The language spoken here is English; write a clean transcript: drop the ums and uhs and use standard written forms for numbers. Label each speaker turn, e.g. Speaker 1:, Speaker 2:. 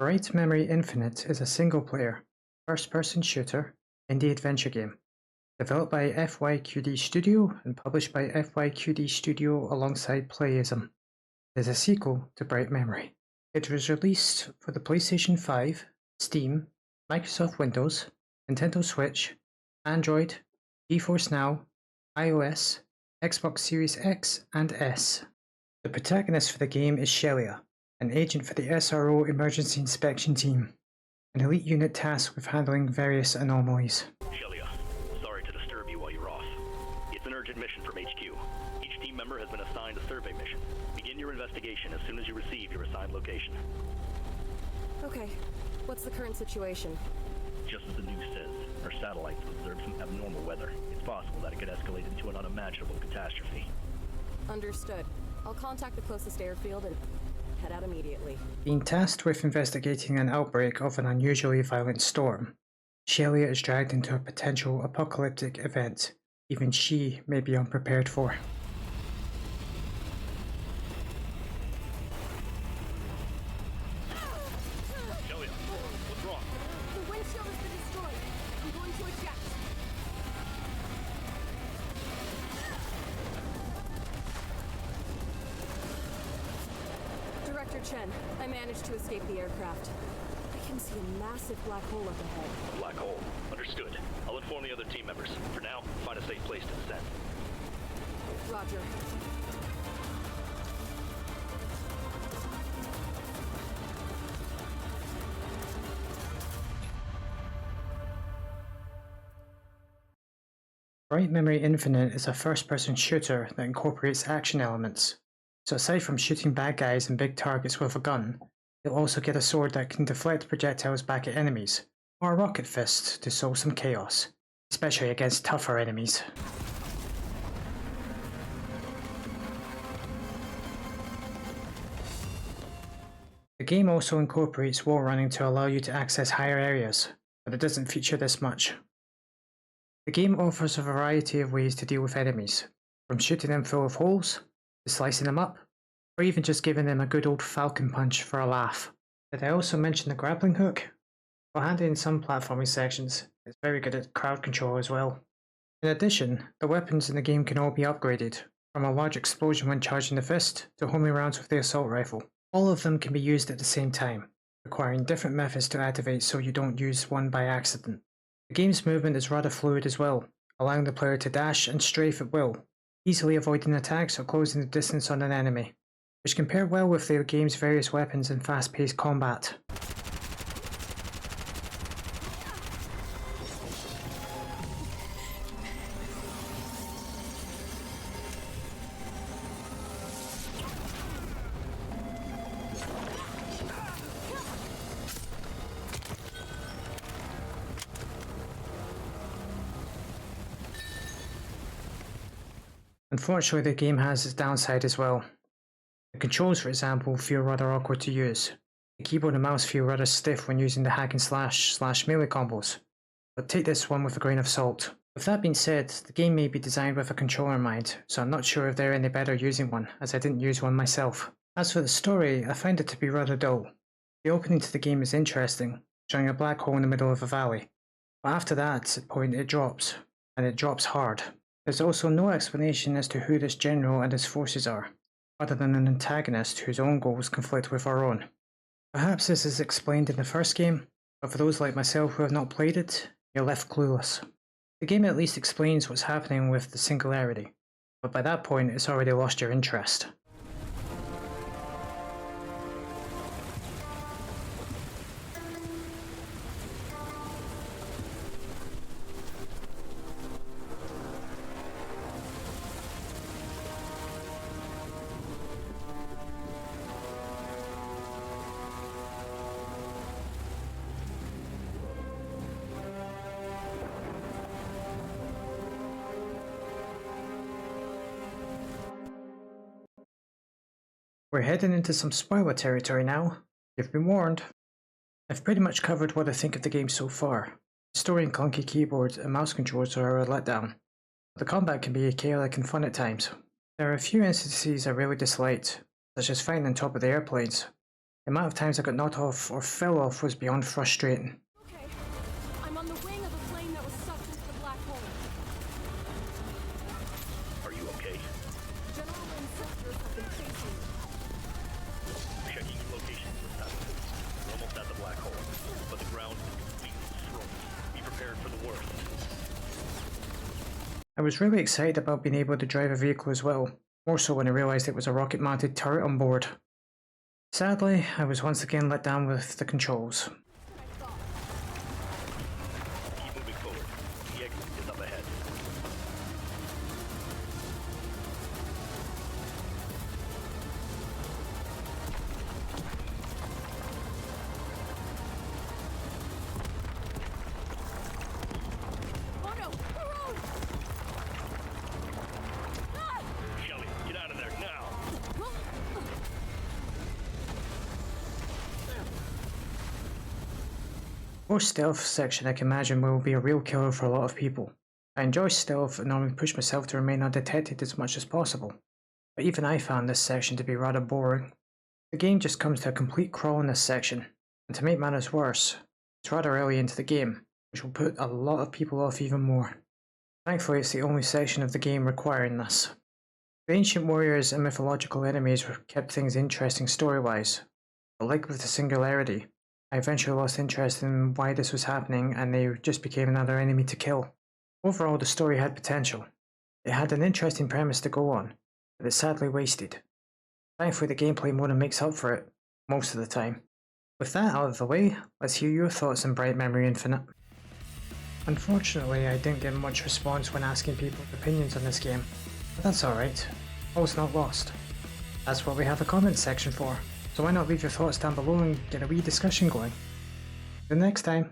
Speaker 1: Bright Memory Infinite is a single-player, first-person shooter indie adventure game, developed by FYQD Studio and published by FYQD Studio alongside Playism. It is a sequel to Bright Memory. It was released for the PlayStation 5, Steam, Microsoft Windows, Nintendo Switch, Android, GeForce Now, iOS, Xbox Series X and S. The protagonist for the game is Shelia, an agent for the SRO Emergency Inspection Team, an elite unit tasked with handling various anomalies.
Speaker 2: Shelia, sorry to disturb you while you're off. It's an urgent mission from HQ. Each team member has been assigned a survey mission. Begin your investigation as soon as you receive your assigned location.
Speaker 3: Okay, what's the current situation?
Speaker 2: Just as the news says, our satellites observed some abnormal weather. It's possible that it could escalate into an unimaginable catastrophe.
Speaker 3: Understood. I'll contact the closest airfield and head out immediately.
Speaker 1: Being tasked with investigating an outbreak of an unusually violent storm, Shelia is dragged into a potential apocalyptic event even she may be unprepared for.
Speaker 2: Shelia, what's wrong?
Speaker 3: The windshield has been destroyed. I'm going to eject. Director Chen, I managed to escape the aircraft. I can see a massive black hole up ahead.
Speaker 2: Black hole. Understood. I'll inform the other team members. For now, find a safe place to descend.
Speaker 3: Roger.
Speaker 1: Bright Memory Infinite is a first-person shooter that incorporates action elements. So aside from shooting bad guys and big targets with a gun, you'll also get a sword that can deflect projectiles back at enemies, or a rocket fist to sow some chaos, especially against tougher enemies. The game also incorporates wall running to allow you to access higher areas, but it doesn't feature this much. The game offers a variety of ways to deal with enemies, from shooting them full of holes, to slicing them up, or even just giving them a good old falcon punch for a laugh. Did I also mention the grappling hook? While handy in some platforming sections, it's very good at crowd control as well. In addition, the weapons in the game can all be upgraded, from a large explosion when charging the fist, to homing rounds with the assault rifle. All of them can be used at the same time, requiring different methods to activate so you don't use one by accident. The game's movement is rather fluid as well, allowing the player to dash and strafe at will, easily avoiding attacks or closing the distance on an enemy, which can pair well with the game's various weapons and fast-paced combat. Unfortunately, the game has its downside as well. The controls, for example, feel rather awkward to use. The keyboard and mouse feel rather stiff when using the hack and slash melee combos, but take this one with a grain of salt. With that being said, the game may be designed with a controller in mind, so I'm not sure if they're any better using one, as I didn't use one myself. As for the story, I find it to be rather dull. The opening to the game is interesting, showing a black hole in the middle of a valley, but after that point it drops, and it drops hard. There's also no explanation as to who this general and his forces are, other than an antagonist whose own goals conflict with our own. Perhaps this is explained in the first game, but for those like myself who have not played it, you're left clueless. The game at least explains what's happening with the Singularity, but by that point it's already lost your interest. We're heading into some spoiler territory now. You've been warned. I've pretty much covered what I think of the game so far. The story and clunky keyboard and mouse controls are a letdown. The combat can be chaotic and fun at times. There are a few instances I really disliked, such as fighting on top of the airplanes. The amount of times I got knocked off or fell off was beyond frustrating.
Speaker 3: Okay. I'm on the wing of a plane that was sucked into the black hole.
Speaker 2: Are you okay?
Speaker 3: General Lynn's sisters have been chasing me.
Speaker 2: Checking your location for assassin. We're almost at the black hole, but the ground is completely destroyed. Be prepared for the worst.
Speaker 1: I was really excited about being able to drive a vehicle as well, more so when I realised it was a rocket-mounted turret on board. Sadly, I was once again let down with the controls.
Speaker 2: Keep moving forward. The exit is up ahead.
Speaker 3: Oh no! The road! Ah!
Speaker 2: Shelly, get out of there now!
Speaker 1: Most stealth section I can imagine will be a real killer for a lot of people. I enjoy stealth and normally push myself to remain undetected as much as possible, but even I found this section to be rather boring. The game just comes to a complete crawl in this section, and to make matters worse, it's rather early into the game, which will put a lot of people off even more. Thankfully it's the only section of the game requiring this. The ancient warriors and mythological enemies kept things interesting story-wise, but like with the Singularity, I eventually lost interest in why this was happening and they just became another enemy to kill. Overall, the story had potential. It had an interesting premise to go on, but it's sadly wasted. Thankfully, the gameplay mode makes up for it, most of the time. With that out of the way, let's hear your thoughts on Bright Memory Infinite. Unfortunately, I didn't get much response when asking people's opinions on this game, but that's alright. All's not lost. That's what we have a comment section for. So why not leave your thoughts down below and get a wee discussion going? Till next time.